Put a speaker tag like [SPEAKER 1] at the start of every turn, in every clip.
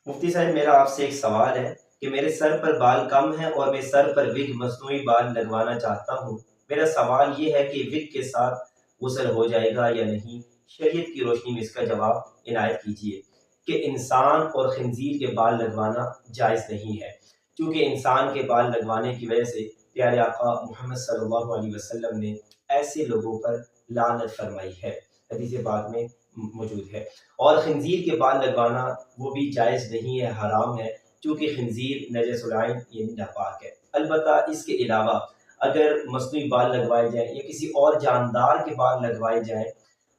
[SPEAKER 1] مفتی صاحب میرا آپ سے ایک سوال ہے کہ میرے سر پر بال کم ہیں اور میں سر پر وگ مصنوعی بال لگوانا چاہتا ہوں۔ میرا سوال یہ ہے کہ وگ کے ساتھ غسل ہو جائے گا یا نہیں؟ شریعت کی روشنی میں اس کا جواب عنایت کیجیے کہ انسان اور خنزیر کے بال لگوانا جائز نہیں ہے، کیونکہ انسان کے بال لگوانے کی وجہ سے پیارے آقا محمد صلی اللہ علیہ وسلم نے ایسے لوگوں پر لعنت فرمائی ہے، حدیث پاک میں موجود ہے۔ اور خنزیر کے بال لگوانا وہ بھی جائز نہیں ہے، حرام ہے، کیونکہ خنزیر نجس العین یعنی ناپاک ہے۔ البتہ اس کے علاوہ اگر مصنوعی بال لگوائے جائیں یا کسی اور جاندار کے بال لگوائے جائیں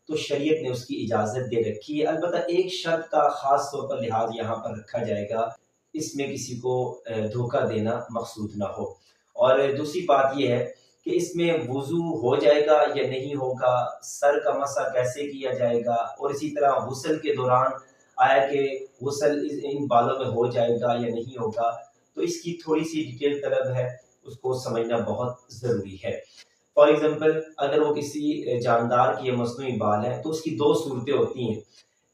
[SPEAKER 1] تو شریعت نے اس کی اجازت دے رکھی ہے۔ البتہ ایک شرط کا خاص طور پر لحاظ یہاں پر رکھا جائے گا، اس میں کسی کو دھوکہ دینا مقصود نہ ہو۔ اور دوسری بات یہ ہے کہ اس میں وضو ہو جائے گا یا نہیں ہوگا، سر کا مسح کیسے کیا جائے گا، اور اسی طرح غسل کے دوران آیا کہ غسل ان بالوں میں ہو جائے گا یا نہیں ہوگا، تو اس کی تھوڑی سی ڈیٹیل طلب ہے، اس کو سمجھنا بہت ضروری ہے۔ فار ایگزامپل اگر وہ کسی جاندار کی مصنوعی بال ہیں تو اس کی دو صورتیں ہوتی ہیں۔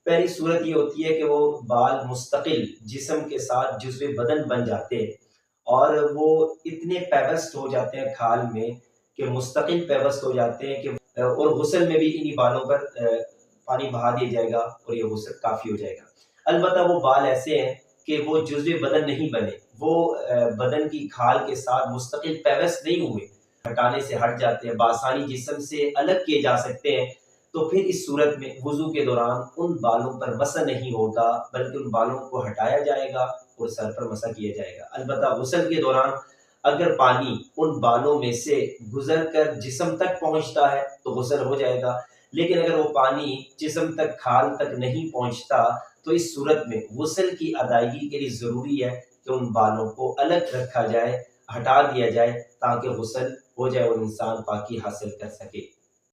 [SPEAKER 1] پہلی صورت یہ ہوتی ہے کہ وہ بال مستقل جسم کے ساتھ جزو بدن بن جاتے ہیں اور وہ اتنے پیوست ہو جاتے ہیں کھال میں کہ مستقل پیوست ہو جاتے ہیں کہ اور غسل میں بھی انہی بالوں پر پانی بہا دیا جائے گا اور یہ غسل کافی ہو جائے گا۔ البتہ وہ بال ایسے ہیں کہ وہ جزو بدن نہیں بنے، وہ بدن کی کھال کے ساتھ مستقل پیوست نہیں ہوئے، ہٹانے سے ہٹ جاتے ہیں، بآسانی جسم سے الگ کیے جا سکتے ہیں، تو پھر اس صورت میں وضو کے دوران ان بالوں پر مسح نہیں ہوگا بلکہ ان بالوں کو ہٹایا جائے گا اور سر پر مسح کیا جائے گا۔ البتہ غسل کے دوران اگر پانی ان بالوں میں سے گزر کر جسم تک پہنچتا ہے تو غسل ہو جائے گا، لیکن اگر وہ پانی جسم تک کھال تک نہیں پہنچتا تو اس صورت میں غسل کی ادائیگی کے لیے ضروری ہے کہ ان بالوں کو الگ رکھا جائے، ہٹا دیا جائے تاکہ غسل ہو جائے اور انسان پاکی حاصل کر سکے۔